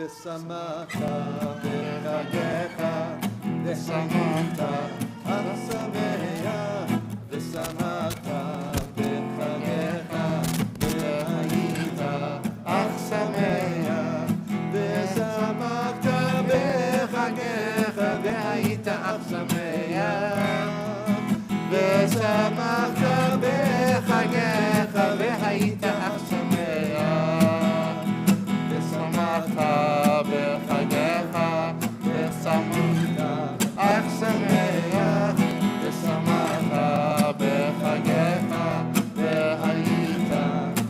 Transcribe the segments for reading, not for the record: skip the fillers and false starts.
ושמחת בחגיך, ושמחת אך שמח, ושמחת בחגיך, והיית אך שמח, ושמחת בחגיך, והיית אך שמח, ושמחת בחגיך, והיית אך שמח, ושמחת בחגיך, ושמחת אך שמח, ושמחת בחגיך, והיית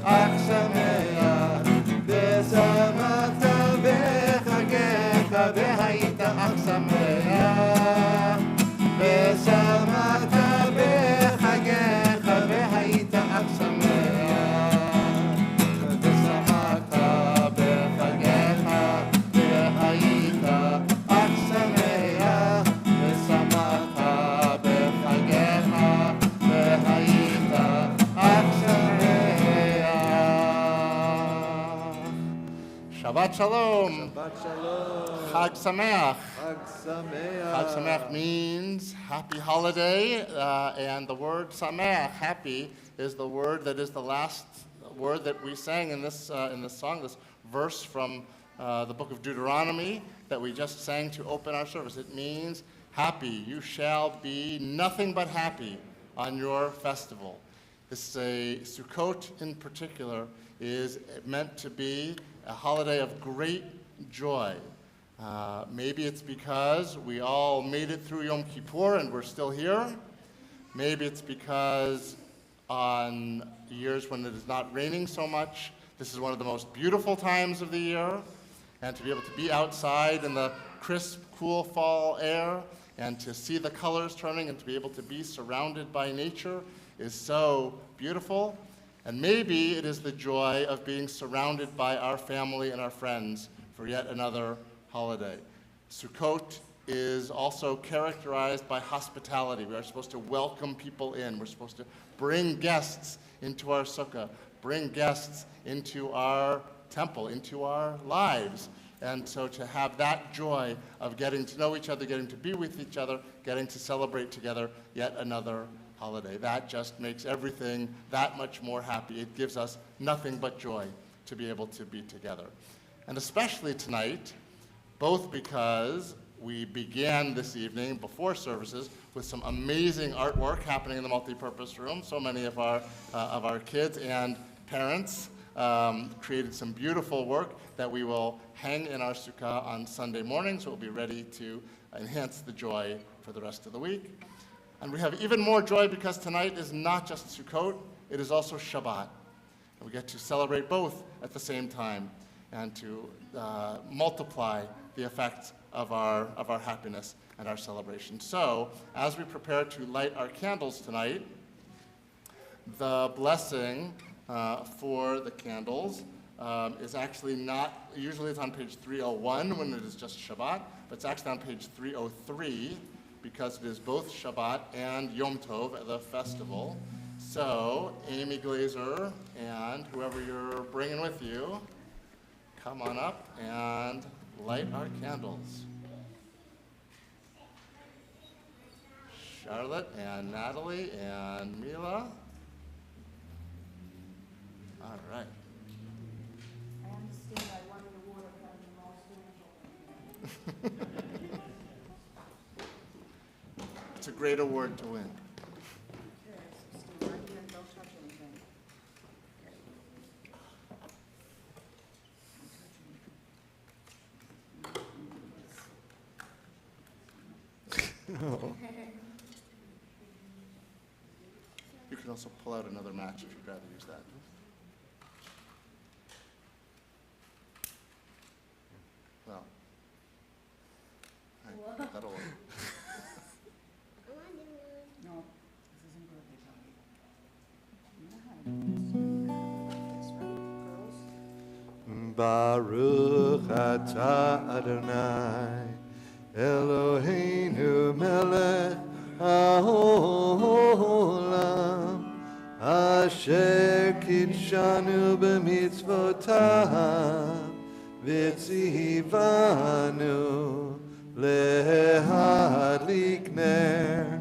אך שמח, ושמחת בחגיך, והיית אך שמח, ושמחת בחגיך, והיית אך שמח, ושמחת בחגיך, והיית אך שמח, ושמחת בחגיך, והיית אך שמח. Shabbat Shalom. Shabbat Shalom. Chag Sameach. Chag Sameach. Chag Sameach means happy holiday, and the word Sameach, happy, is the word that is the last word that we sang in this song, this verse from the book of Deuteronomy that we just sang to open our service. It means happy. You shall be nothing but happy on your festival. This is Sukkot in particular is meant to be a holiday of great joy. Maybe it's because we all made it through Yom Kippur and we're still here. Maybe it's because on years when it is not raining so much, this is one of the most beautiful times of the year. And to be able to be outside in the crisp, cool fall air and to see the colors turning and to be able to be surrounded by nature is so beautiful. And maybe it is the joy of being surrounded by our family and our friends for yet another holiday. Sukkot is also characterized by hospitality. We are supposed to welcome people in. We're supposed to bring guests into our sukkah, bring guests into our temple, into our lives. And so to have that joy of getting to know each other, getting to be with each other, getting to celebrate together yet another holiday. That just makes everything that much more happy. It gives us nothing but joy to be able to be together. And especially tonight, both because we began this evening before services with some amazing artwork happening in the multipurpose room. So many of our kids and parents created some beautiful work that we will hang in our sukkah on Sunday morning, so we'll be ready to enhance the joy for the rest of the week. And we have even more joy because tonight is not just Sukkot, it is also Shabbat. And we get to celebrate both at the same time and to multiply the effects of our happiness and our celebration. So, as we prepare to light our candles tonight, the blessing for the candles is actually not, usually it's on page 301 when it is just Shabbat, but it's actually on page 303 because it is both Shabbat and Yom Tov, the festival. So, Amy Glazer and whoever you're bringing with you, come on up and light our candles. Charlotte and Natalie and Mila. All right. I understand I wanted the water from the most. It's a great award to win. Okay, so Steve, right here, don't touch anything. You can also pull out another match if you'd rather use that. Well, that'll work. No, this isn't birthday party. You know how to do this. This, right, girls? Baruch atah Adonai, Eloheinu melech haolam, asher kitshanu b'mitzvotav, v'tzivanu lehadlik ner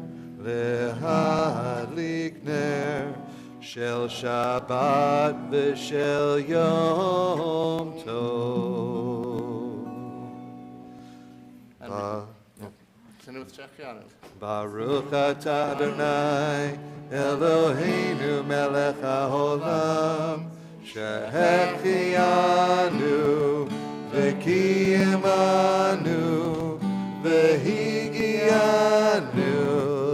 shel Shabbat v'shel Yom Tov. And we continue with Shechianu. Baruch atah Adonai Eloheinu melech haolam shehechianu v'kiyemanu v'higianu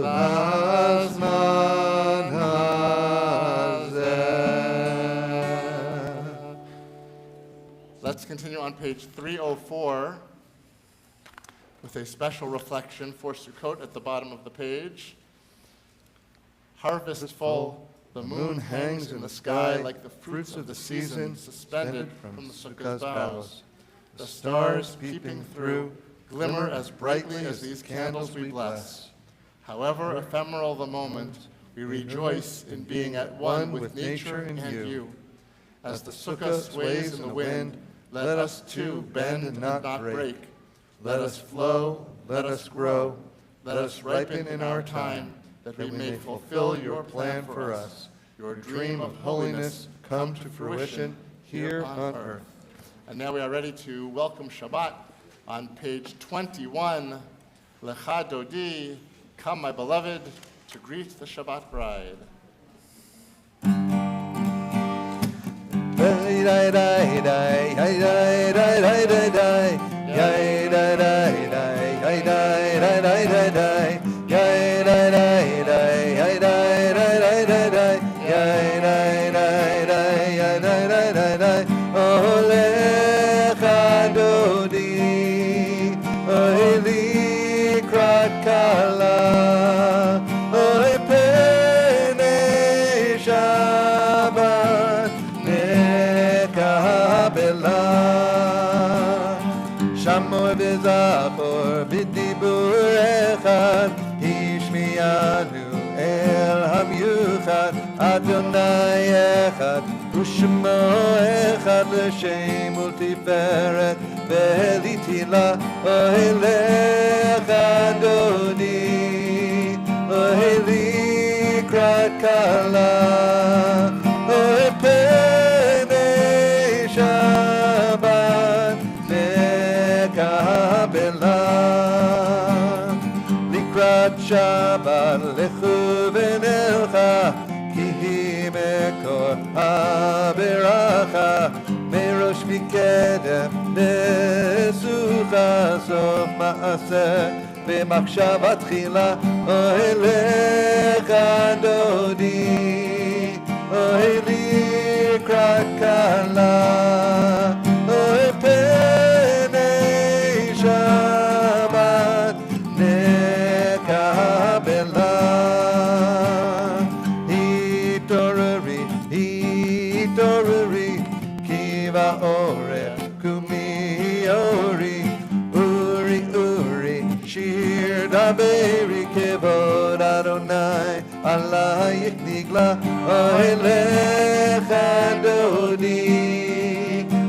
lazman hazeh. Let's continue on page 304 with a special reflection for Sukkot at the bottom of the page. Harvest full, the moon hangs in the sky like the fruits of the season suspended from the sukkah's boughs. The stars peeping through glimmer as brightly as these candles we bless. However ephemeral the moment, we rejoice in being at one with nature and you. As the sukkah sways in the wind, let us too bend and not break. Let us flow, let us grow, let us ripen in our time, that we may fulfill your plan for us, your dream of holiness come to fruition here on earth. And now we are ready to welcome Shabbat on page 21. Lecha Dodi, come my beloved, to greet the Shabbat bride. Shamor v'zachor v'dibur echad Hishmiyanu el hamyuchad Adonai echad U'shemo echad l'shem ultiferet V'elitila O'elecha Dodi O'elikrat kala O'epenei Shabbat Likrat Shabbat lechu v'nelcha Ki hi mekor ha'beracha Merosh mikedem lesucha Sof ma'aseh v'machshavat tchila O'elecha Dodi O'elikrat kala O'epenei Shabbat nekabela Hitorari Kiva ore Kumi ori Uri Shir daberi Kevod Adonai Alayik nigla O'elecha Dodi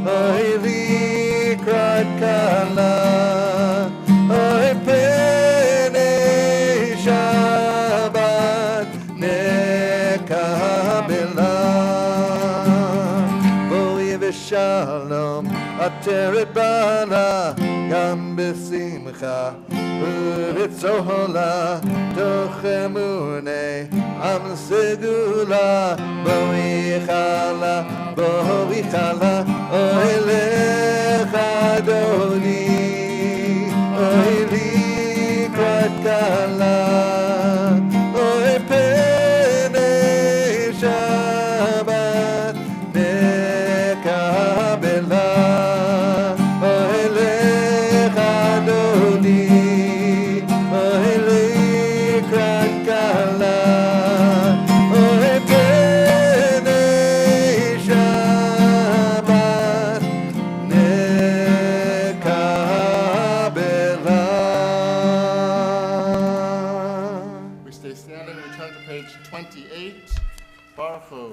O'elikrat kala O'epenei Shabbat nekabela Bo'i v'shalom ateret bana Gam b'simcha u'b'tzola Toch emunei am segula Bo'i chala O'elecha Dodi O'elikrat kala O'epenei Shabbat nekabela O'elecha Dodi O'elikrat kala O'epenei Shabbat nekabela. We stay standing, we turn to page 28. Baruch Hu.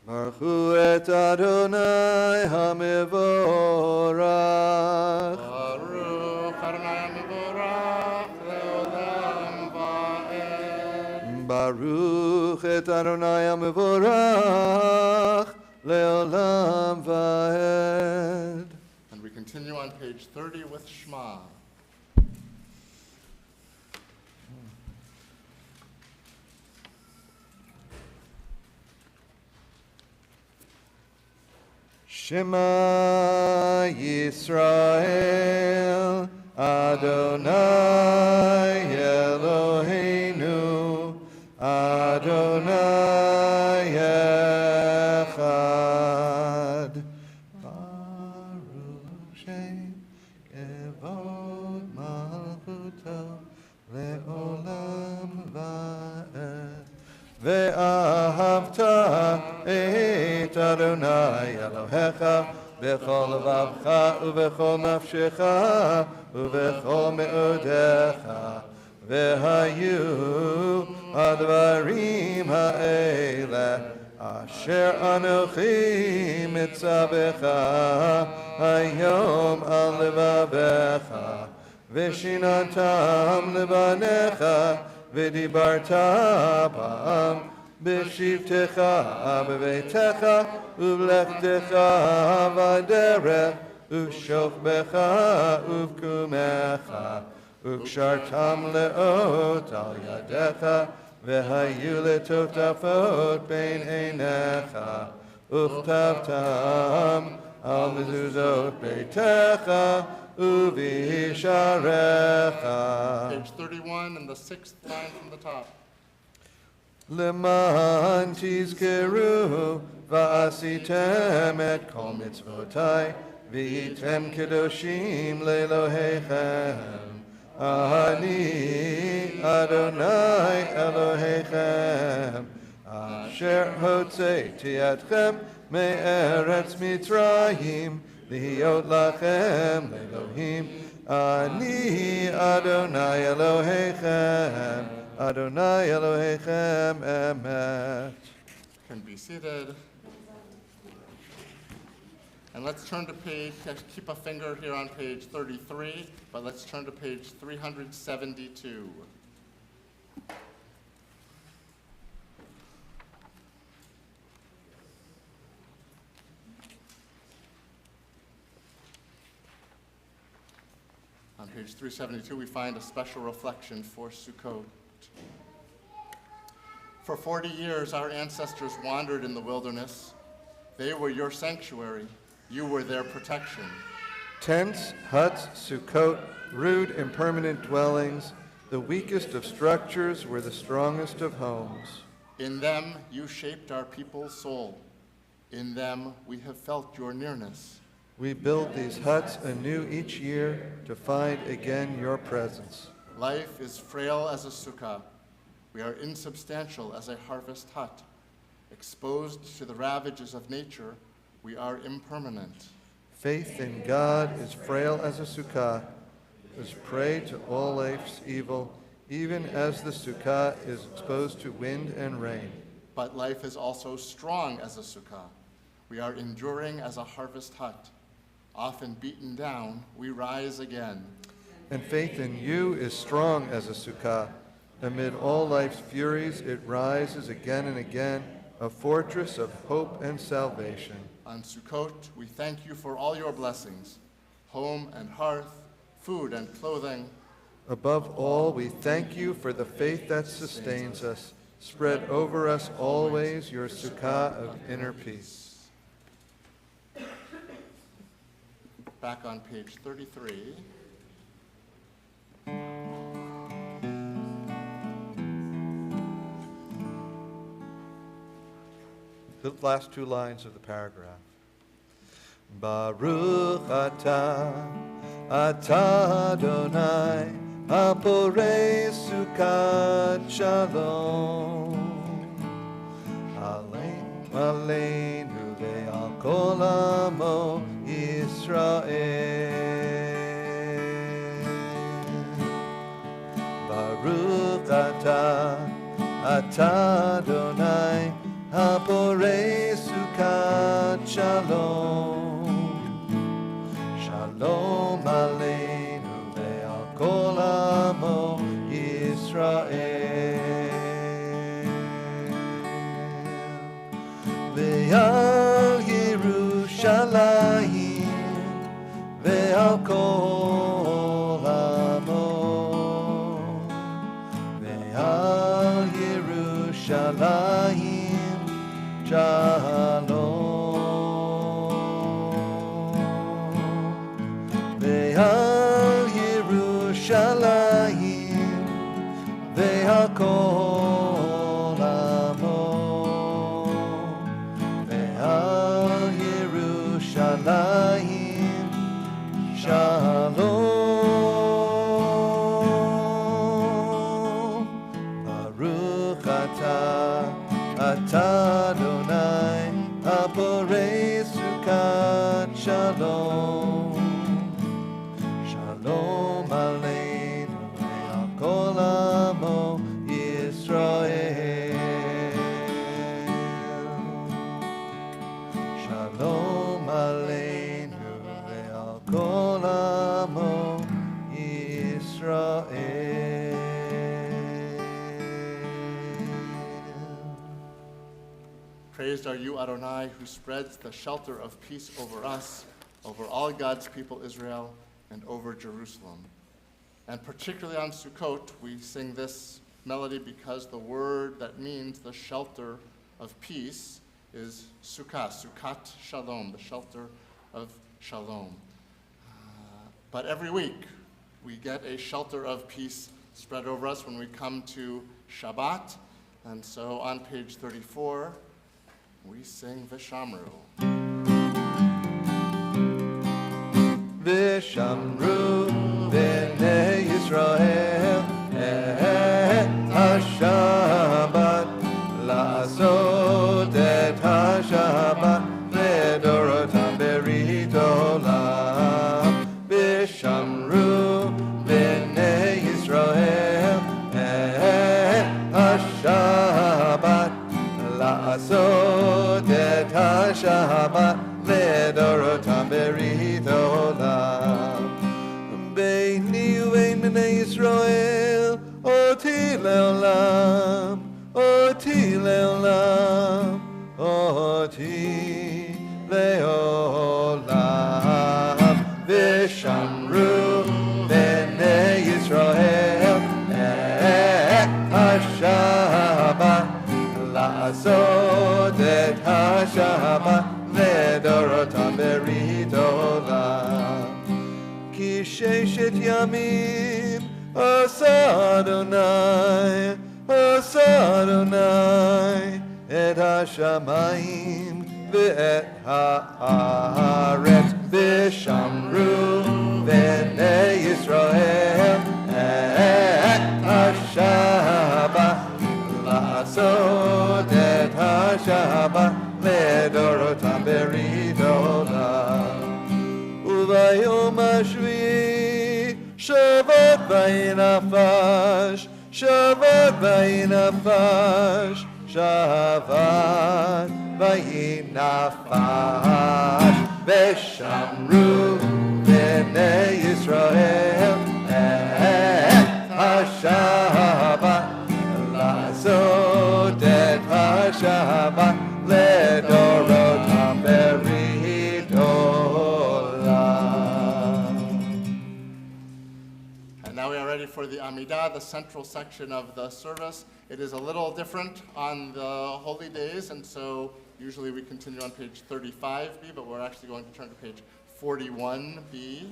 Baruchu et Adonai HaMevorach. Baruch Adonai HaMevorach le'olam va'ed. Baruch et Adonai HaMevorach le'olam va'ed. And we continue on page 30 with Shema. Shema Yisrael, Adonai Eloheinu, Adonai Echad. Baruch Shem Kevod Malchuto Le'olam Va'ed. Ve'ahavta et Adonai Elohecha b'chol levavcha u'b'chol nafshecha u'b'chol me'odecha ve'hayu advarim ha'ele asher anochi mitzabecha hayom al levavecha v'shinatam levanecha v'dibarta ba'am b'shivtecha b'veitecha u'v'lechtecha v'derech u'shokbecha u'v'kumecha u'kshartam le'ot al yadecha v'hayu letotafot bein einecha u'chtavtam al mezuzot beitecha u'visharecha. Page 31 and the 6th line from the top. Leman tizkeru va'asitem et kol mitzvotai v'item kedoshim le'Elohechem. Ani Adonai Elohechem asher hotzeiti etchem me'eretz Mitzrayim lihiyot lachem le'Elohim. Ani Adonai Elohechem, Adonai Elohechem emet. Can be seated. And let's turn to page, keep a finger here on page 33, but let's turn to page 372. On page 372, we find a special reflection for Sukkot. For 40 years, our ancestors wandered in the wilderness. They were your sanctuary. You were their protection. Tents, huts, Sukkot, rude impermanent dwellings, the weakest of structures were the strongest of homes. In them, you shaped our people's soul. In them, we have felt your nearness. We build these huts anew each year to find again your presence. Life is frail as a sukkah. We are insubstantial as a harvest hut. Exposed to the ravages of nature, we are impermanent. Faith in God is frail as a sukkah, is prey to all life's evil, even as the sukkah is exposed to wind and rain. But life is also strong as a sukkah. We are enduring as a harvest hut. Often beaten down, we rise again. And faith in you is strong as a sukkah. Amid all life's furies, it rises again and again, a fortress of hope and salvation. On Sukkot, we thank you for all your blessings, home and hearth, food and clothing. Above all, we thank you for the faith that sustains us. Spread over us always your sukkah of inner peace. Back on page 33. The last two lines of the paragraph. Baruch atah, atah Adonai, haporei sukkot shalom. Aleinu ve'al kol amo Yisrael. Baruch atah, atah Adonai, haporei sukkot Shalom aleinu ve'al kol amo Yisrael. Ve'al Yerushalayim ve'al kol amo. Ve'al Yerushalayim shalom. Ve'al Yerushalayim ve'al kol amo. Ve'al Yerushalayim shalom. Baruch atah Adonai Aborei Sukkot Shalom. Shalom aleinu ve'al kol amo Yisrael. Shalom aleinu ve'al kol amo Yisrael. Praised are you, Adonai, who spreads the shelter of peace over us, over all God's people Israel, and over Jerusalem. And particularly on Sukkot, we sing this melody because the word that means the shelter of peace is sukkah, sukkat shalom, the shelter of shalom. But every week, we get a shelter of peace spread over us when we come to Shabbat. And so on page 34, we sing Vishamru. Vishamru b'nei Yisrael et ha-Shabbat la'asot et ha-Shabbat le'dorotam berit olam. Vishamru b'nei Yisrael et ha-Shabbat la'asot et ha-Shabbat le'dorotam berit olam. Beini uvein b'nei Yisrael oti le'olam, oti le'olam, oti le'olam. Vishamru b'nei Yisrael et ha-Shabbat la'asot et ha-Shabbat le'dorotam berit olam. Ki sheshet yamim asa Adonai, asa Adonai et hashamayim ve'et haaretz. Vishamru b'nei Yisrael et ha-Shabbat la'asot et ha-Shabbat le'dorotam berit olam. Uvayom hashvi'i Shabbat vayinafash, Shabbat vayinafash, Shabbat vayinafash. Veshamru b'nei Yisrael et ha-Shabbat la'asot et ha-Shabbat le'dorotam berit olam. And now we are ready for the Amidah, the central section of the service. It is a little different on the holy days, and so usually we continue on page 35b, but we're actually going to turn to page 41b.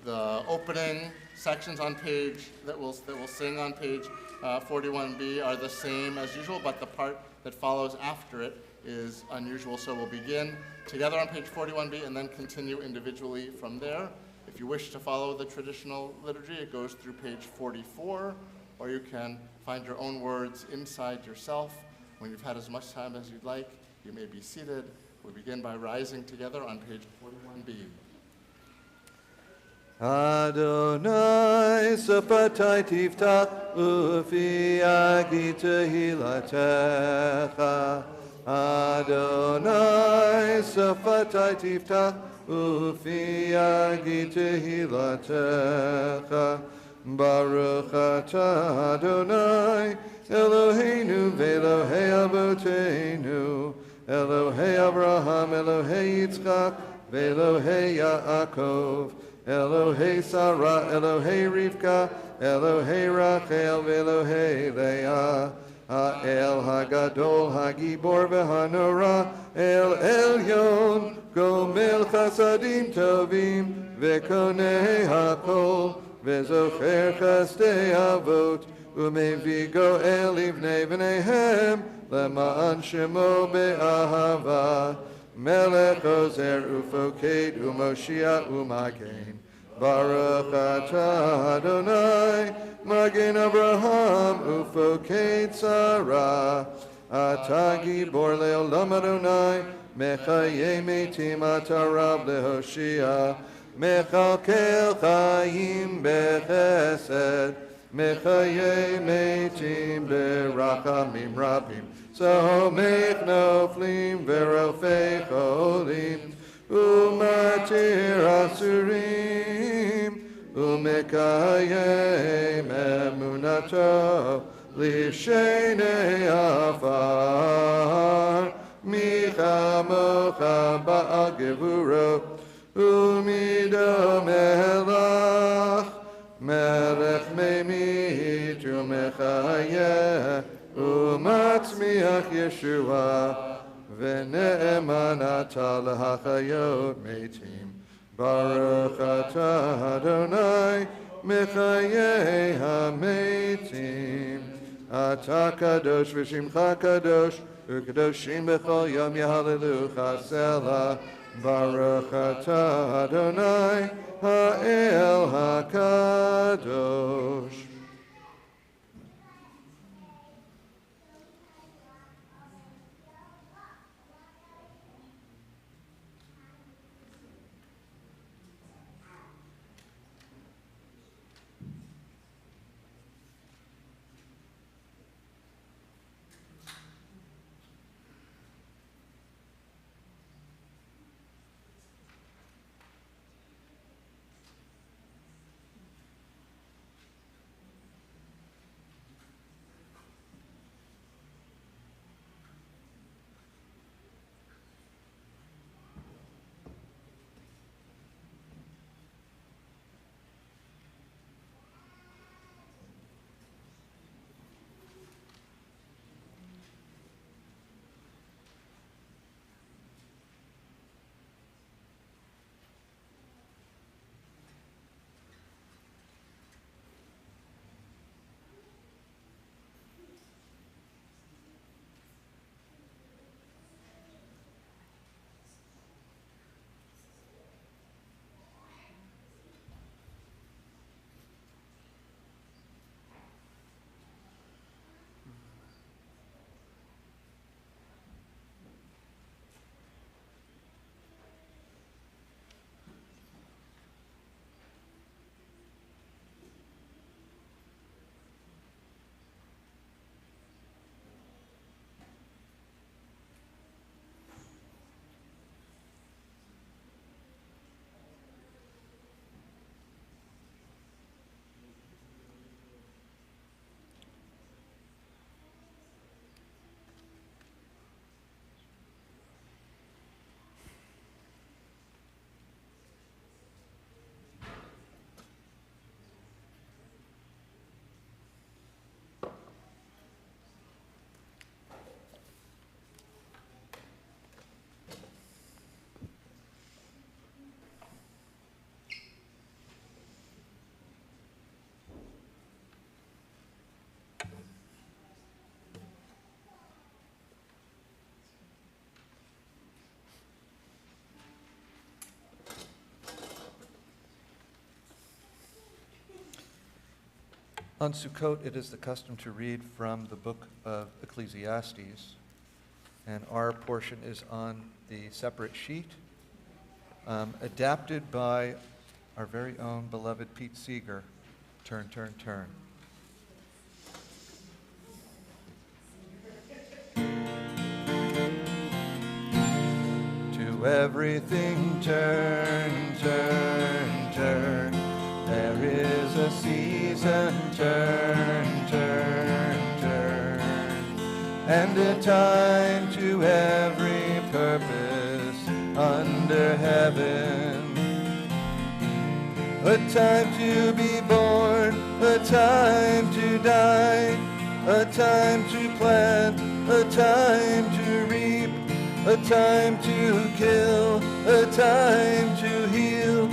The opening sections on page that we'll sing on page 41b are the same as usual, but the part that follows after it is unusual. So we'll begin together on page 41b and then continue individually from there. If you wish to follow the traditional liturgy, it goes through page 44, or you can find your own words inside yourself. When you've had as much time as you'd like, you may be seated. We begin by rising together on page 41b. Adonai sapatai tiftach ufi agi tehilatecha Adonai safatai tiftach ufi yagi tehilatecha. Baruch atah Adonai Eloheinu ve'Elohei avoteinu Elohei Abraham Elohei Yitzchak ve'Elohei Yaakov Elohei Sarah Elohei Rivka Elohei Rachel ve'Elohei Leah Ha'el Hagadol Hagibor ve'Hanora El Elyon Gomel Chasadim Tovim ve'Konei Hakol V'zocher chasdei avot, u'mevii go'el livnei v'neihem, lema'an shemo be'ahava. Melech ozer ufoked u'moshia u'magen. Baruch atah Adonai, magen Abraham ufoked Sarah. Atah gibor le'olam Adonai, mechayei metim atah rab lehoshia. Mechalkel chayim bechesed, mechayei metim berachamim rabim, somech noflim verofei cholim, umatir asurim, umekayem emunato, lishenei afar, michamocha ba'al gevuro, Umido melach, melech memit umechayeh, umatzmiach Yeshua, v'ne'eman atah lahachayot metim. Baruch atah Adonai, mechayeh hametim. Atah kadosh v'shimcha kadosh, u'kadoshim b'chol yom yahalelucha selah. Baruch atah Adonai ha'el hakadosh. On Sukkot, it is the custom to read from the book of Ecclesiastes, and our portion is on the separate sheet, adapted by our very own beloved Pete Seeger, Turn, Turn, Turn. everything turn, turn, turn. There is a season, turn, turn, turn. And a time to every purpose under heaven. A time to be born, a time to die, a time to plant, a time to reap, a time to kill, a time to heal,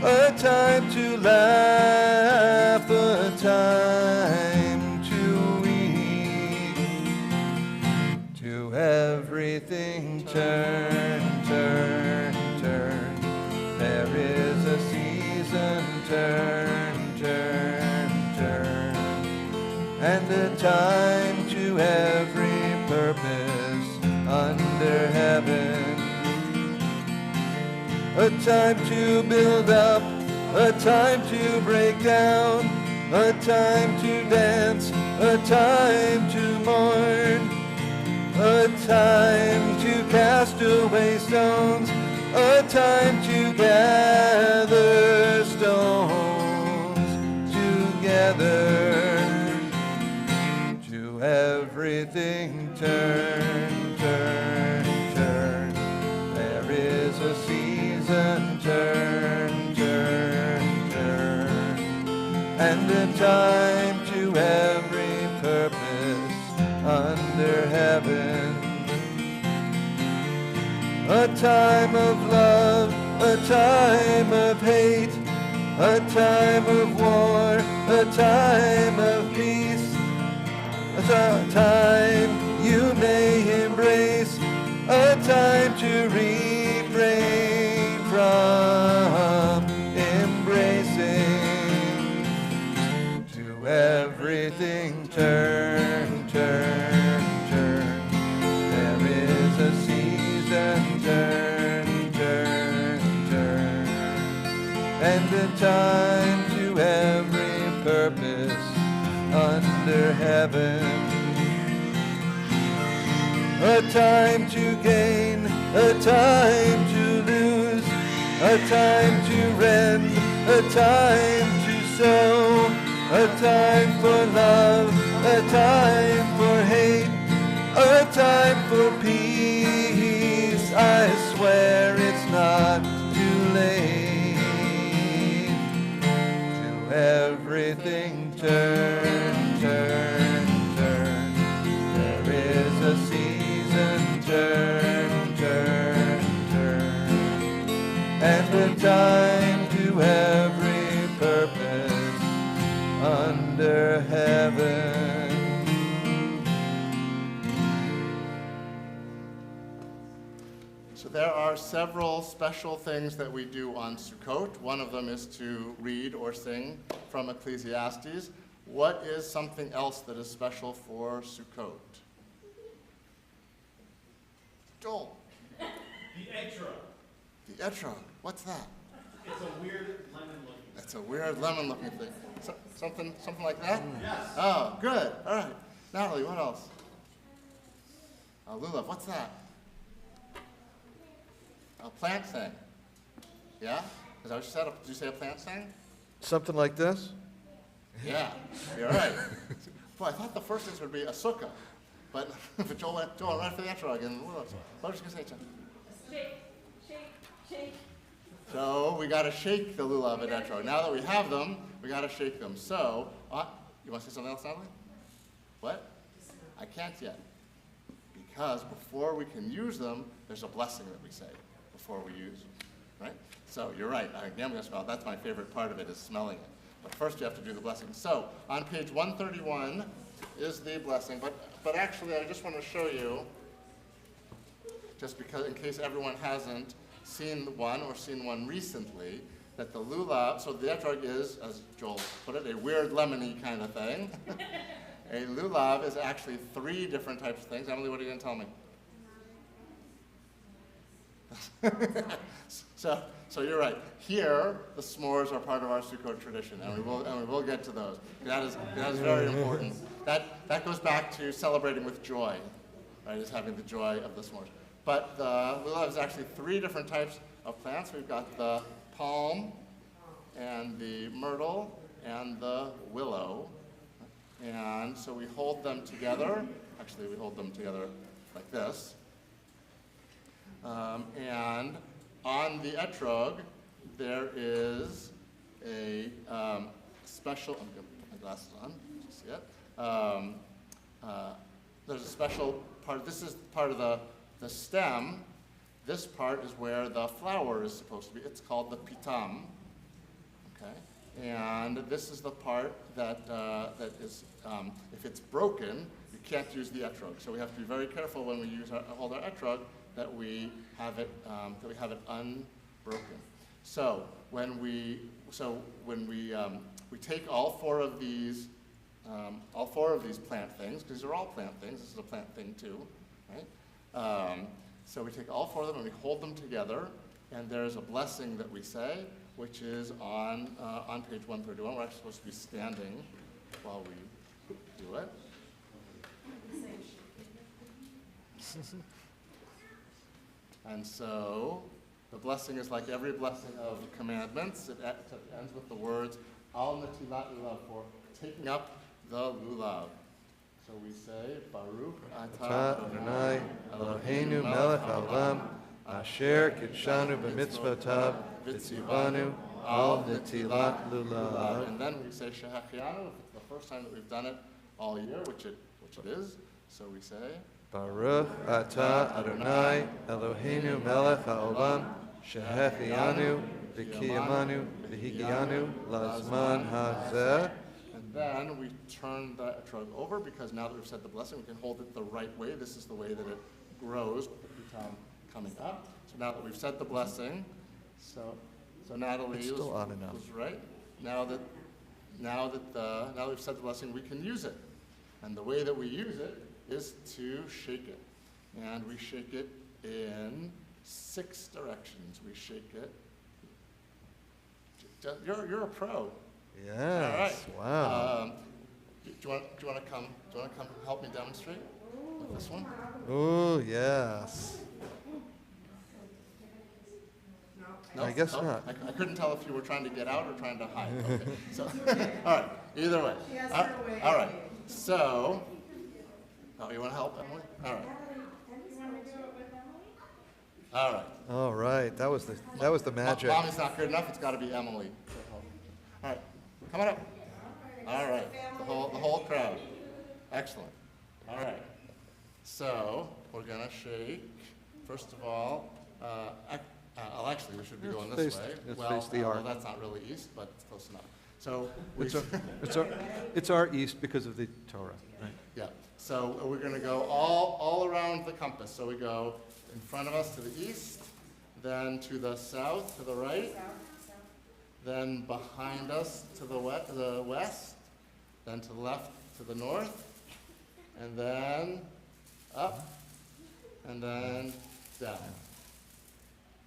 a time to laugh, a time to weep. To everything turn, turn, turn. There is a season, turn, turn, turn. And a time to every purpose under heaven. A time to build up, a time to break down, a time to dance, a time to mourn, a time to cast away stones, a time to gather stones together. To everything turn, turn, turn. There is a season, turn, turn, turn. And a time to every purpose under heaven. A time of love, a time of hate, a time of war, a time of peace, a time you may embrace, a time to refrain from embracing. To everything turn, turn, turn. There is a season, turn, turn, turn. And a time to every purpose under heaven. A time to gain, a time to lose, a time to rend, a time to sow, a time for love, a time for hate, a time for peace. I swear it's not too late. To everything turn, turn, turn. There is a season, turn, turn, turn. And a time to every purpose under heaven. So there are several special things that we do on Sukkot. One of them is to read or sing from Ecclesiastes. What is something else that is special for Sukkot? Joel. The etrog. The etrog. What's that? It's a weird lemon-looking. It's a weird lemon-looking thing. Something like that? Yes. Oh, good. All right. Natalie, what else? Lulav, what's that? A plant thing. Yeah? Is that what you said? Did you say a plant thing? Something like this? Yeah, you're right. Boy, I thought the first answer would be a sukkah, but Joel went right for the etrog. And what was you going to say, John? Shake, shake, shake. So we got to shake the lulav and etrog. Now that we have them, we got to shake them. So, you want to say something else, Natalie? What? I can't yet. Because before we can use them, there's a blessing that we say before we use them, right? So you're right. I'm going to smell. That's my favorite part of it, is smelling it. But first you have to do the blessing. So on page 131 is the blessing. But actually, I just want to show you, just because in case everyone hasn't seen one or seen one recently, that the lulav, so the etrog is, as Joel put it, a weird lemony kind of thing. A lulav is actually 3 different types of things. Emily, what are you going to tell me? So you're right. Here, the s'mores are part of our Sukkot tradition, and we will get to those. That is very important. That goes back to celebrating with joy, right? Is having the joy of the s'mores. But the lulav is actually 3 different types of plants. We've got the palm, and the myrtle, and the willow. And so we hold them together. Actually, we hold them together like this. And on the etrog, there is a special, I'm going to put my glasses on, you see it? There's a special part, this is part of the stem. This part is where the flower is supposed to be. It's called the pitam. Okay? And this is the part that, that is, if it's broken, you can't use the etrog. So we have to be very careful when we hold our etrog that we have it unbroken. So when we take all four of these plant things, because they're all plant things. This is a plant thing too, right? So we take all 4 of them and we hold them together, and there's a blessing that we say, which is on page 131. We're actually supposed to be standing while we do it. And so the blessing is like every blessing of the commandments. It ends with the words, Al Natilat Lulav, for taking up the lulav. So we say, Baruch Atah Adonai Eloheinu melech haolam, asher kidshanu b'mitzvotav, v'tzivanu al netilat lulav. And then we say, Shehachianu, if it's the first time that we've done it all year, which it is. So we say, Baruch Atah Adonai Eloheinu melech haolam, shehechianu v'kiyamanu v'higianu lazman hazeh. and then we turn the etrog over, because now that we've said the blessing, we can hold it the right way. This is the way that it grows with the pitam coming up. So now that we've said the blessing, so Natalie It's still on enough. was right. Now that we've said the blessing, we can use it. And the way that we use it is to shake it. And we shake it in 6 directions. We shake it. You're a pro. Yes, All right. wow. Do you want to come help me demonstrate with this one? Oh, yes. No? I guess No? not. I couldn't tell if you were trying to get out or trying to hide. Okay. So, all right. Either way. All right. So, you want to help, Emily? All right. All right. All right, that was the magic. Mommy's not good enough. It's got to be Emily. All right. Come on up. All right. The whole crowd. Excellent. All right. So we're gonna shake. First of all, actually, we should be going this way. Let's face the ark. Well, that's not really east, but it's close enough. So It's our east because of the Torah, right? yeah. So we're gonna go all around the compass. So we go in front of us to the east, then to the south, to the right, then behind us to the west, then to the left to the north, and then up, and then down.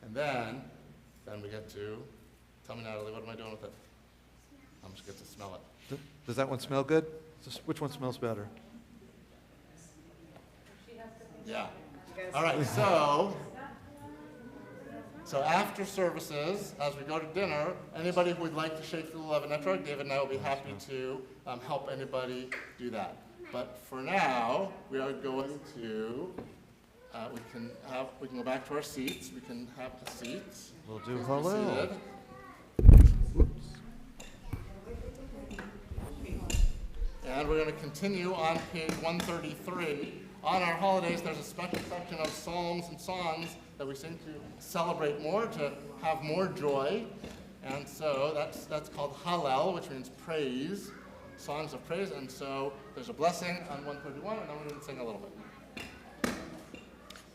And then we get to, tell me, Natalie, what am I doing with it? I'm just get to smell it. Does that one smell good? Which one smells better? Yeah. All right, so after services, as we go to dinner, anybody who would like to shake the lulav and etrog, David and I will be happy to help anybody do that. But for now, we are going to, we can go back to our seats. We can have the seats. We'll do Please be Hallel. seated. And we're going to continue on page 133. On our holidays, there's a special section of psalms and songs that we sing to celebrate more, to have more joy. And so that's called Hallel, which means praise, songs of praise. And so there's a blessing on 131, and then we're going to sing a little bit.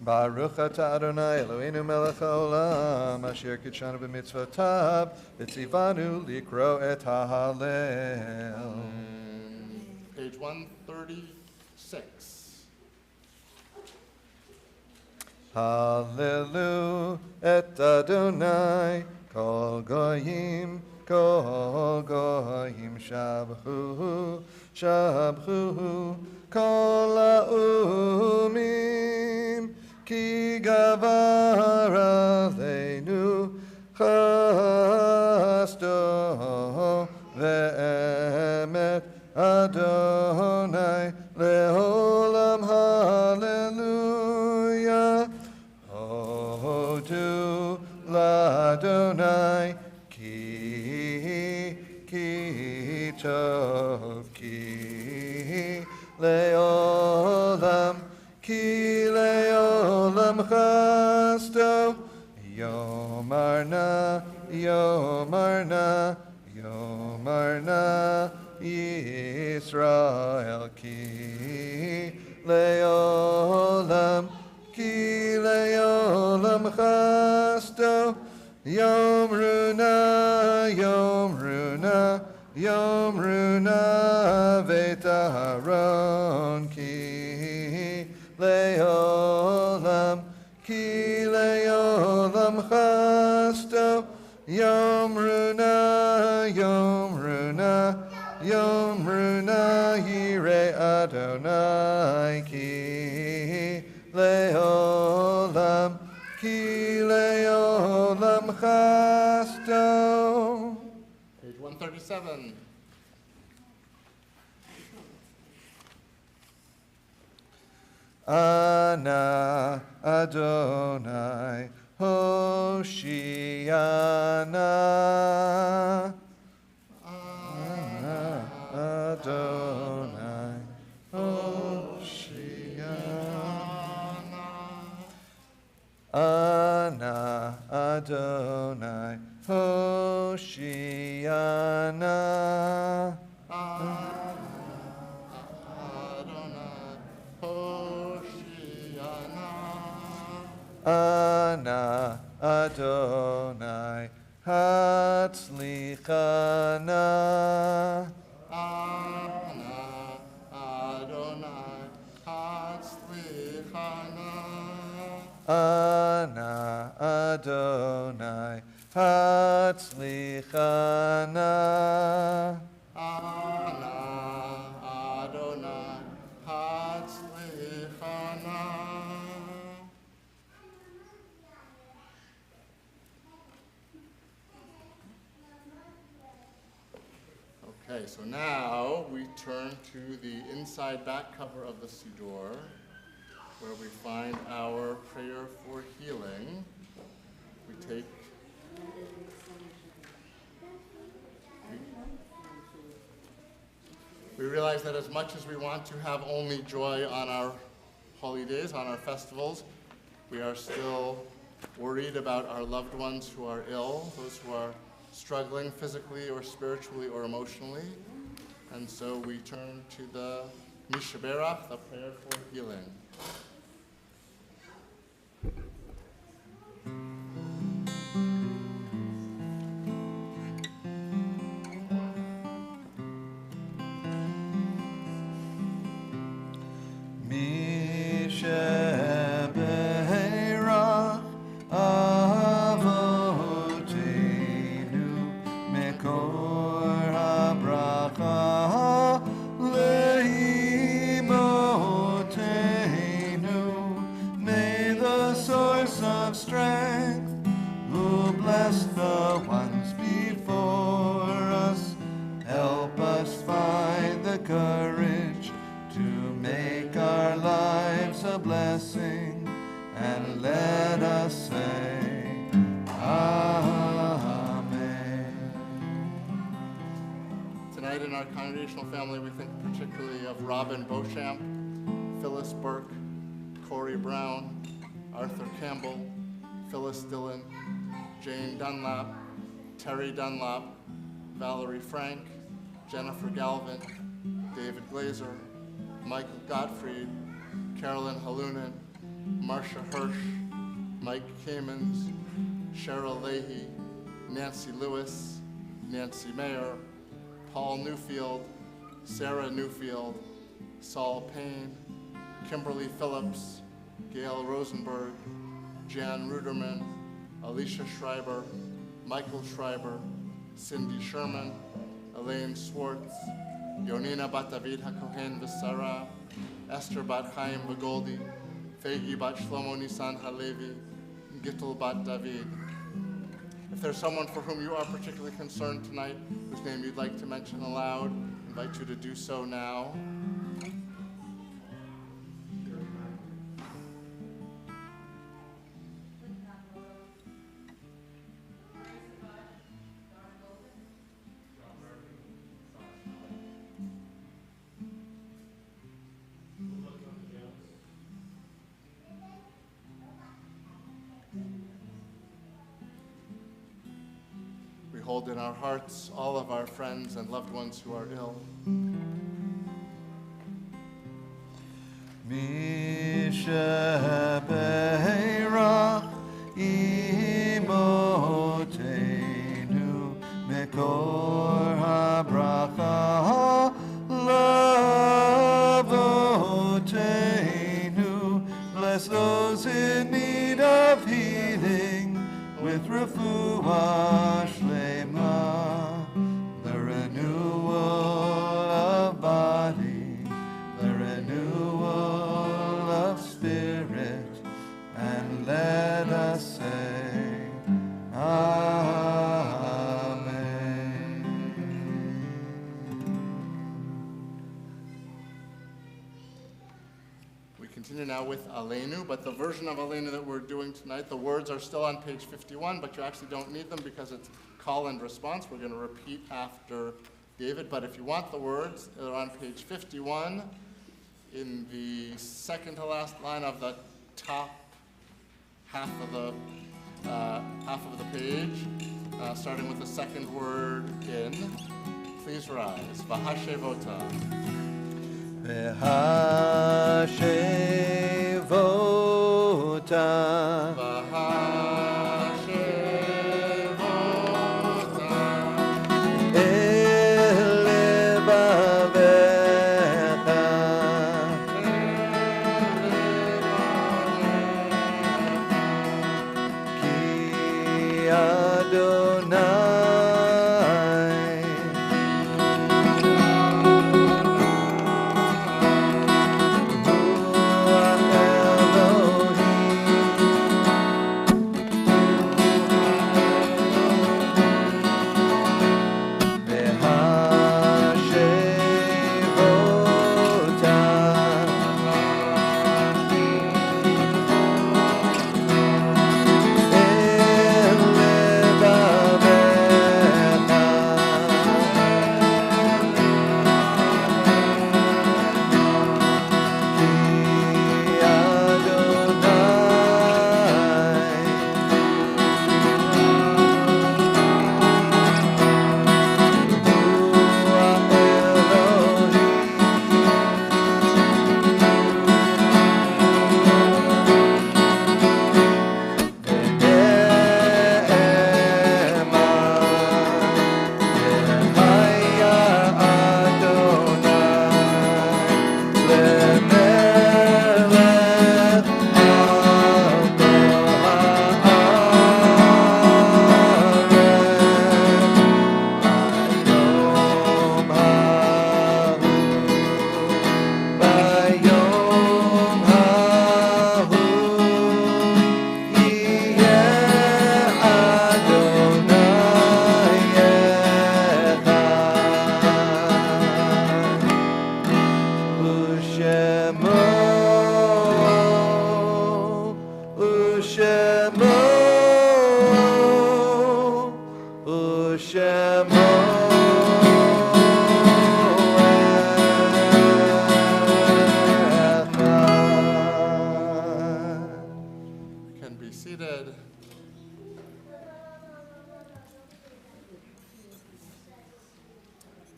Baruch atah Adonai Eloheinu melech haolam, asher kidshanu b'mitzvotav, v'tzivanu likro et ha'halel. Page 136. Hallelu et Adonai, kol goyim shabhu, kol ha'umim, ki gavar aleinu chasto ve'emet Adonai leolam hallelujah. Hodu l'Adonai ki tov ki leolam chasto yomarna Yisrael ki leolam chasto Yomruna Veit Aharon ki leolam chasto Yomruna Yirei Adonai ki leolam chasto. Page 137. Ana Adonai Hoshiana. Ana Adonai Hoshiana. Ana Adonai Hoshiana. Ana Adonai Hatzlichana. Ana Adonai Hatzlichana. Ana Adonai Hatzlichana. Ana Adonai Hatzlichana. Okay, so now we turn to the inside back cover of the Siddur, where we find our prayer for healing. We realize that as much as we want to have only joy on our holy days, on our festivals, we are still worried about our loved ones who are ill, those who are struggling physically or spiritually or emotionally. And so we turn to the Mishaberach, the prayer for healing. Mishaberach Avotenu Mekor HaBracha Leimotenu. May the source of strength who bless the ones before us help us find the courage to make our lives a blessing, and let us say, Amen. Tonight in our congregational family, we think particularly of Robin Beauchamp, Phyllis Burke, Corey Brown, Arthur Campbell, Phyllis Dillon, Jane Dunlap, Terry Dunlap, Valerie Frank, Jennifer Galvin, David Glazer, Michael Gottfried, Carolyn Halunin, Marcia Hirsch, Mike Kamens, Cheryl Leahy, Nancy Lewis, Nancy Mayer, Paul Newfield, Sarah Newfield, Saul Payne, Kimberly Phillips, Gail Rosenberg, Jan Ruderman, Alicia Schreiber, Michael Schreiber, Cindy Sherman, Elaine Swartz, Yonina Bat David HaKohen V'Sara, Esther Bat Chaim Bagoldi, Fegi bat Shlomo Nisan Halevi, Gittel bat David. If there's someone for whom you are particularly concerned tonight, whose name you'd like to mention aloud, I invite you to do so now. We hold in our hearts all of our friends and loved ones who are ill. Mishabeirach imotenu mekor habracha lavotenu. Bless those in need of healing with refuah shlema, the renewal of body, the renewal of spirit, and let us say, Amen. We continue now with Aleinu, but the version of Aleinu that we're doing tonight, the words are still on page 51, but you actually don't need them because it's call and response. We're going to repeat after David, but if you want the words, they're on page 51 in the second to last line of the top half of the page, starting with the second word in. Please rise. Vahashevota. V'hashevota Vahashevota el levavecha ki Adonai Can be seated.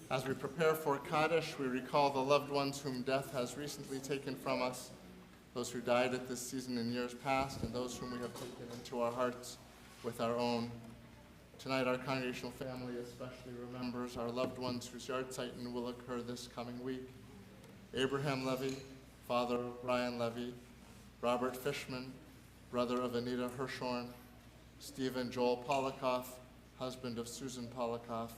As we prepare for Kaddish, we recall the loved ones whom death has recently taken from us, those who died at this season in years past, and those whom we have taken into our hearts with our own. Tonight, our congregational family especially remembers our loved ones whose yahrzeit will occur this coming week. Abraham Levy, father of Brian Levy, Robert Fishman, brother of Anita Hirshorn, Stephen Joel Polikoff, husband of Susan Polikoff,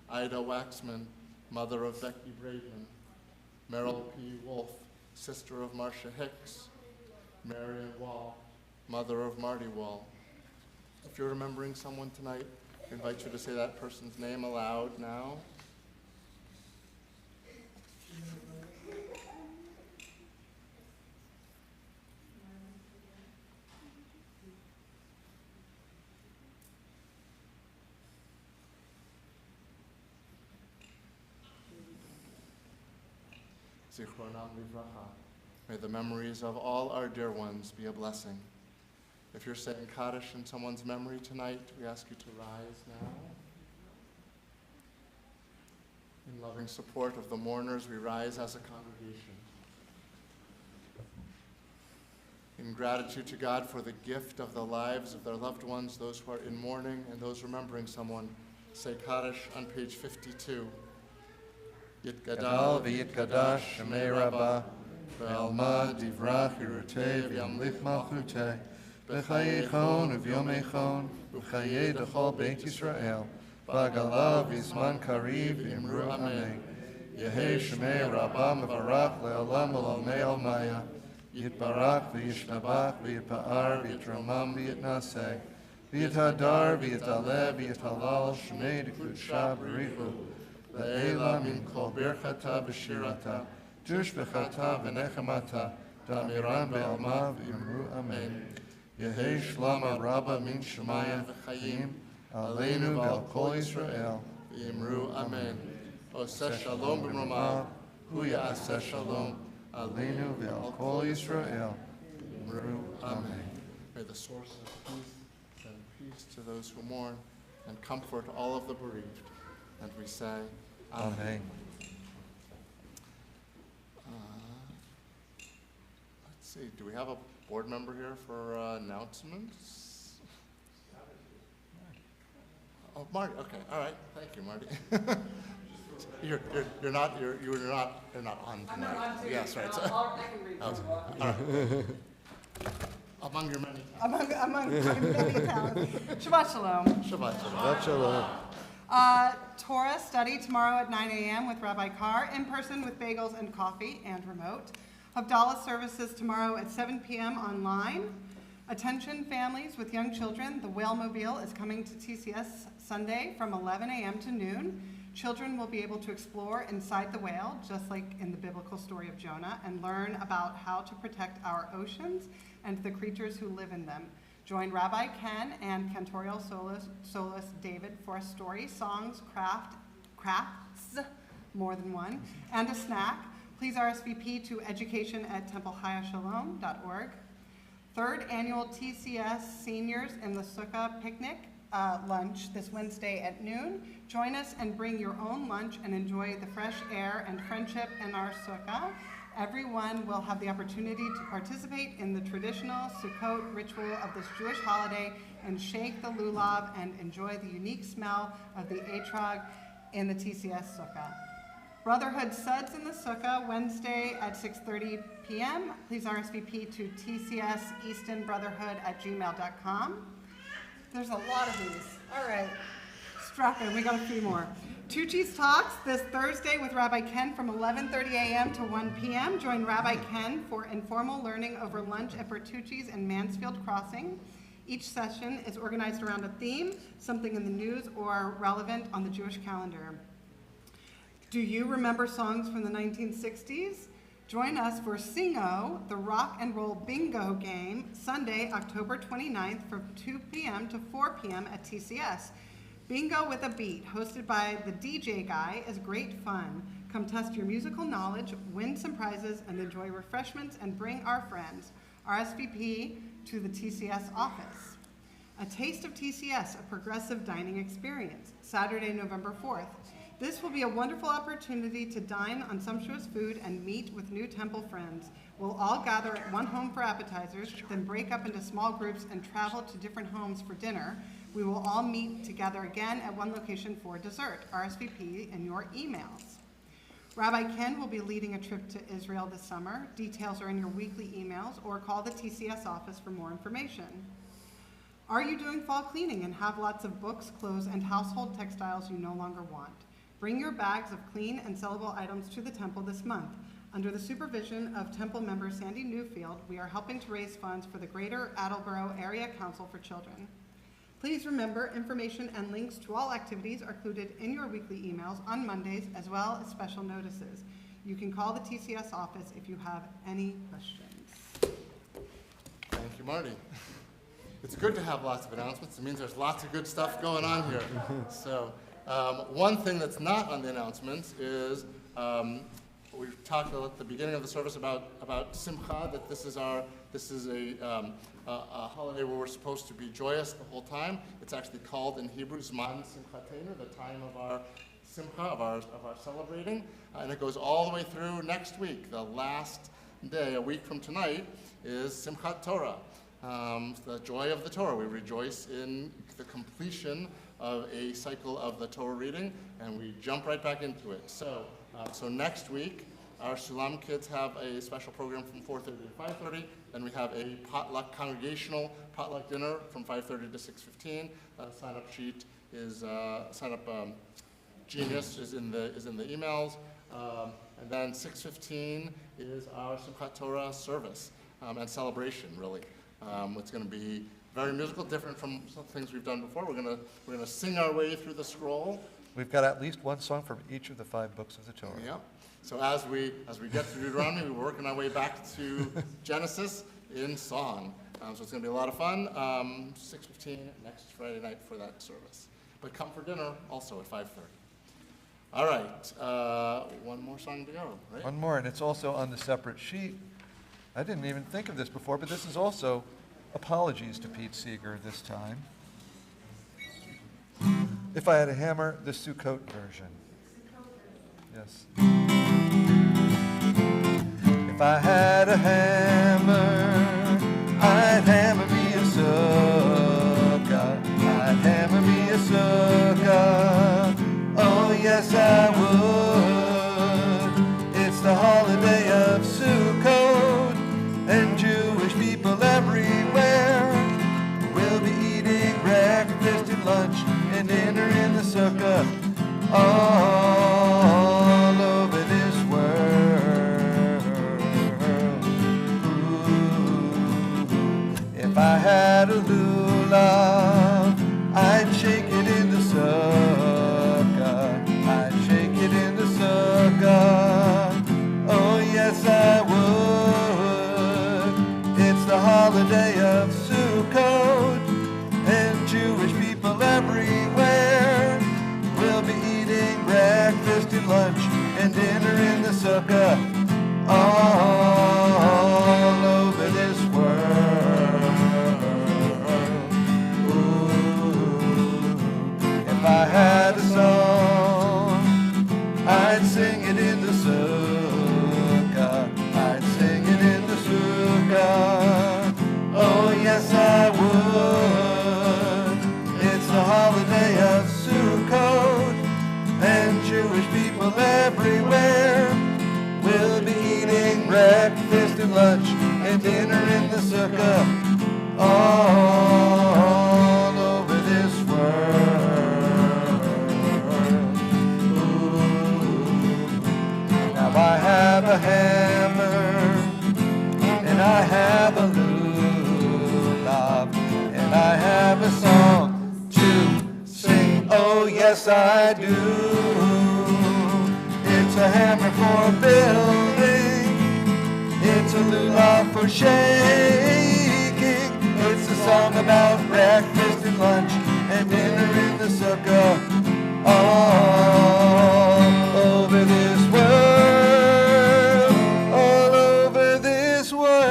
Ida Waxman, mother of Becky Braidman, Merrill P. Wolf, sister of Marcia Hicks, Mary Wall, mother of Marty Wall. If you're remembering someone tonight, I invite you to say that person's name aloud now. Zichronam livracha. May the memories of all our dear ones be a blessing. If you're saying Kaddish in someone's memory tonight, we ask you to rise now. In loving support of the mourners, we rise as a congregation. In gratitude to God for the gift of the lives of their loved ones, those who are in mourning and those remembering someone, say Kaddish on page 52. Gadal v'yitgadash shemei Rabbah, v'alma divrach yirutei v'yamlich malchutei, b'chayechon u'vyomechon, u'chayei d'chol Beit Yisrael, b'agala v'zman kariv v'imru amen. Yehei shemei Rabbah mevarach le'olam v'lomei almaya, yitbarach v'yishtabach v'yitpa'ar v'yitramam v'yitnaseh, v'yithadar v'yitaleh v'yitalal shemei d'kudsha b'richu, Le'ela min kol birchata v'shirata, tushbechata v'nechemata, damiran be'alma v'imru amen. Yehei shlama rabba min shemaya v'chayim, aleinu ve'al kol Yisrael, v'imru amen. Oseh shalom b'mromah, hu ya'aseh shalom, aleinu ve'al kol Yisrael, v'imru amen. May the source of peace send peace to those who mourn and comfort all of the bereaved. And we say, Amen. Let's see, do we have a board member here for announcements? Oh, Marty, okay, all right, thank you, Marty. You're not on tonight. I'm not on too. Yes, right. So, I can read okay, them. all right. Among your many talents. Among many talents. Shabbat shalom. Shabbat shalom. Shabbat shalom. Torah study tomorrow at 9 a.m. with Rabbi Carr, in person with bagels and coffee, and remote. Havdalah services tomorrow at 7 p.m. online. Attention families with young children, the Whale Mobile is coming to TCS Sunday from 11 a.m. to noon. Children will be able to explore inside the whale, just like in the biblical story of Jonah, and learn about how to protect our oceans and the creatures who live in them. Join Rabbi Ken and cantorial soloist David for a story, songs, crafts, more than one, and a snack. Please RSVP to education@templehayashalom.org. Third annual TCS Seniors in the Sukkah Picnic lunch this Wednesday at noon. Join us and bring your own lunch and enjoy the fresh air and friendship in our sukkah. Everyone will have the opportunity to participate in the traditional Sukkot ritual of this Jewish holiday and shake the lulav and enjoy the unique smell of the etrog in the TCS sukkah. Brotherhood Suds in the Sukkah, Wednesday at 6:30 p.m. Please RSVP to tcseastonbrotherhood@gmail.com. There's a lot of these. All right. Strapping, we got a few more. Tucci's Talks this Thursday with Rabbi Ken from 11:30 a.m. to 1 p.m. Join Rabbi Ken for informal learning over lunch at Bertucci's in Mansfield Crossing. Each session is organized around a theme, something in the news or relevant on the Jewish calendar. Do you remember songs from the 1960s? Join us for Singo, the rock and roll bingo game, Sunday, October 29th from 2 p.m. to 4 p.m. at TCS. Bingo with a Beat, hosted by the DJ Guy, is great fun. Come test your musical knowledge, win some prizes, and enjoy refreshments and bring our friends. RSVP to the TCS office. A Taste of TCS, a progressive dining experience, Saturday, November 4th. This will be a wonderful opportunity to dine on sumptuous food and meet with new temple friends. We'll all gather at one home for appetizers, then break up into small groups and travel to different homes for dinner. We will all meet together again at one location for dessert. RSVP in your emails. Rabbi Ken will be leading a trip to Israel this summer. Details are in your weekly emails or call the TCS office for more information. Are you doing fall cleaning and have lots of books, clothes, and household textiles you no longer want? Bring your bags of clean and sellable items to the temple this month. Under the supervision of Temple member Sandy Newfield, we are helping to raise funds for the Greater Attleboro Area Council for Children. Please remember, information and links to all activities are included in your weekly emails on Mondays, as well as special notices. You can call the TCS office if you have any questions. Thank you, Marty. It's good to have lots of announcements. It means there's lots of good stuff going on here. So one thing that's not on the announcements is we talked at the beginning of the service about Simcha, that this is a holiday where we're supposed to be joyous the whole time. It's actually called in Hebrew Zman Simchatenu, the time of our Simcha, of our celebrating, and it goes all the way through next week. The last day, a week from tonight, is Simchat Torah, the joy of the Torah. We rejoice in the completion of a cycle of the Torah reading, and we jump right back into it. So next week, our Sulam kids have a special program from 4:30 to 5:30. Then we have a congregational potluck dinner from 5:30 to 6:15. Sign-up sheet is Genius is in the emails, and then 6:15 is our Sukkot Torah service and celebration. Really, it's going to be very musical, different from some things we've done before. We're gonna sing our way through the scroll. We've got at least one song from each of the 5 books of the Torah. Yeah. So as we get to Deuteronomy, we're working our way back to Genesis in song. So it's going to be a lot of fun. 6:15 next Friday night for that service. But come for dinner also at 5:30. All right, one more song to go, right? One more, and it's also on the separate sheet. I didn't even think of this before, but this is also apologies to Pete Seeger this time. If I Had a Hammer, the Sukkot version. Yes. If I had a hammer, I'd hammer me a sukkah. I'd hammer me a sukkah. Oh, yes, I would. It's the holiday of Sukkot, and Jewish people everywhere will be eating breakfast and lunch and dinner in the sukkah all over this world. Ooh. If I had a lulav, I'd shake it in the sukkah. I'd shake it in the sukkah. Oh, yes, I would. It's the holiday of Sukkot, and Jewish people everywhere will be eating breakfast and lunch and dinner in the sukkah all over this world. Ooh. If I had a song, I'd sing it in the sukkah. I'd sing it in the sukkah. Oh, yes, I would. It's the holiday of Sukkot, and Jewish people everywhere will be eating breakfast and lunch and dinner in the sukkah all over this world. Ooh. Now I have a hammer, and I have a lulav, and I have a song to sing. Oh, yes, I do. It's a hammer for building. It's a lulav for shaking. It's a song about breakfast and lunch and dinner in the sukkah all over this world. All over this world.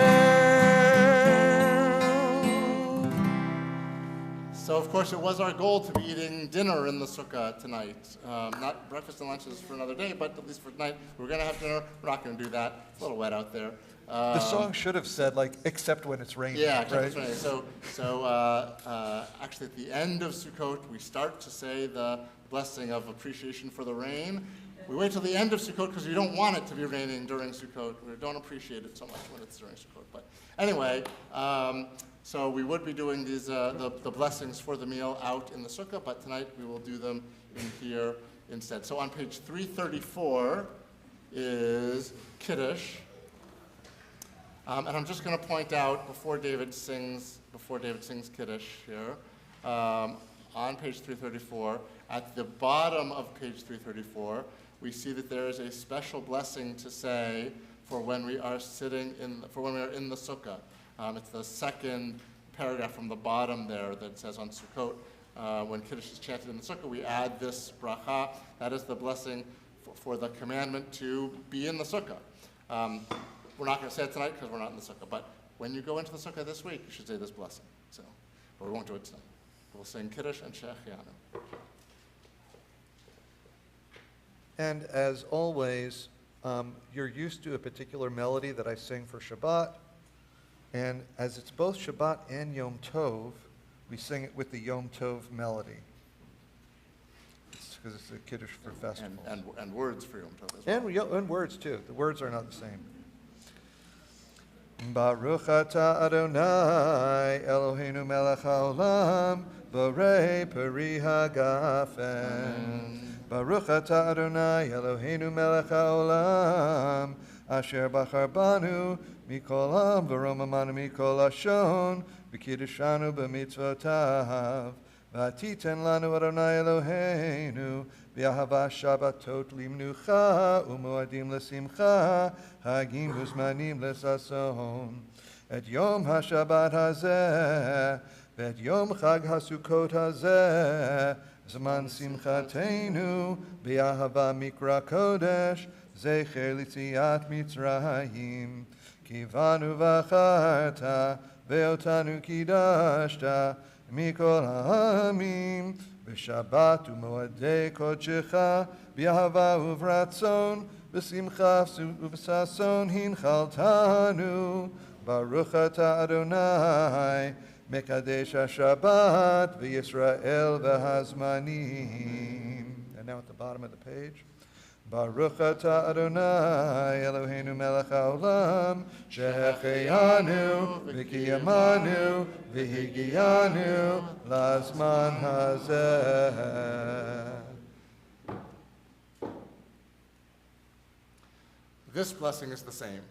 So, of course, it was our goal to be eating dinner in the sukkah tonight. Not breakfast and lunches for another day, but at least for tonight, we're going to have dinner. We're not going to do that. It's a little wet out there. The song should have said, like, except when it's raining. Yeah, right? except when it's raining. So actually, at the end of Sukkot, we start to say the blessing of appreciation for the rain. We wait till the end of Sukkot because we don't want it to be raining during Sukkot. We don't appreciate it so much when it's during Sukkot. But anyway, so we would be doing these the blessings for the meal out in the sukkah, but tonight we will do them in here instead. So on page 334, is Kiddush. And I'm just going to point out before David sings Kiddush here, on page 334, at the bottom of page 334, we see that there is a special blessing to say for when we are in the sukkah. It's the second paragraph from the bottom there that says on Sukkot, when Kiddush is chanted in the sukkah, we add this bracha. That is the blessing for the commandment to be in the sukkah. We're not going to say it tonight because we're not in the sukkah, but when you go into the sukkah this week, you should say this blessing. So, but we won't do it tonight. We'll sing Kiddush and Shechianu. And as always, you're used to a particular melody that I sing for Shabbat. And as it's both Shabbat and Yom Tov, we sing it with the Yom Tov melody. It's because it's a Kiddush for festivals. And words for Yom Tov as well. And words too. The words are not the same. Baruch atah Adonai Eloheinu melech haolam borei peri hagafen. Baruch atah Adonai Eloheinu melech haolam asher bachar banu mikol am v'romamanu mikol hashon v'kiddushanu b'mitzvotav v'atiten lanu Adonai Eloheinu v'ahava shabbatot limnucha u'moadim l'simcha hagim וזמנים לששון את יום השבת הזה ואת יום חג הסוכות הזה זמן שמחתנו באהבה מקרא קודש זכר ליציאת מצרים כי בנו בחרת ואותנו קידשת מכל העמים בשבת ומועדי קודשך באהבה וברצון בשמחה ובששון הנחלתנו ברוך אתה אדוני מקדש השבת וישראל והזמנים. And now at the bottom of the page. Baruch atah Adonai Eloheinu melech haolam שהחיינו וקיימנו והגיענו לזמן הזה. This blessing is the same.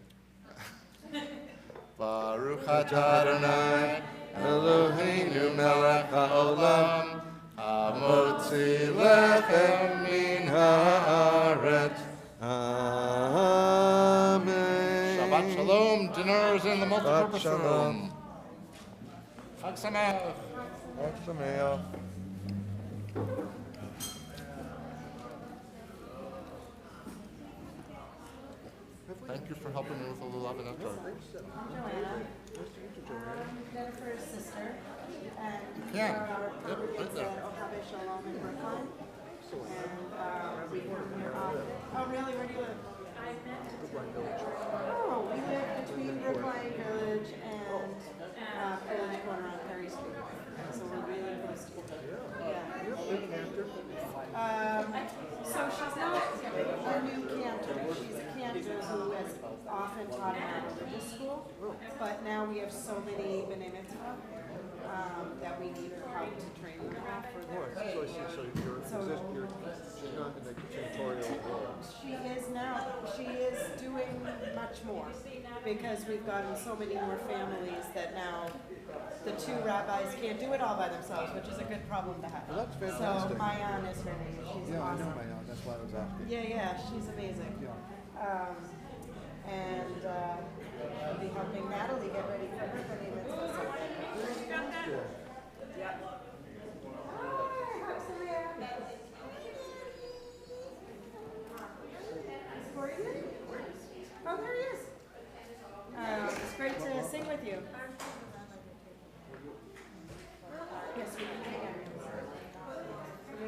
Baruch atah Adonai Eloheinu melech haolam hamotzi lechem min haaretz. Amen. Shabbat shalom. Dinner is in the multipurpose Shabbat room. shalom. Chag Sameach. Chag Sameach. Thank you for helping me with the lulav and nectar. I'm Joanna. Jennifer's sister. And You we can. are our Yep, right congregants there. at Ohabe Shalom in Brooklyn. And we come here often. Oh, really? Where do you live? Oh, we live between Brookline Village and Village Corner on Perry Street. So we're really close to each other. Yeah. So she's not a new cantor. She's a cantor who has often taught in our religious school. But now we have so many B'nai Mitzvah that we need her help to train them all for their She's not in the tutorial role. She is now. She is doing much more because we've gotten so many more families that now the two rabbis can't do it all by themselves, which is a good problem to have. Well, that's So fantastic. Mayan is her name. She's Yeah, I know awesome. Mayan. That's why I was asking. Yeah, she's amazing. And I'll be helping Natalie get ready for her B'nai Mitzvah. Sure.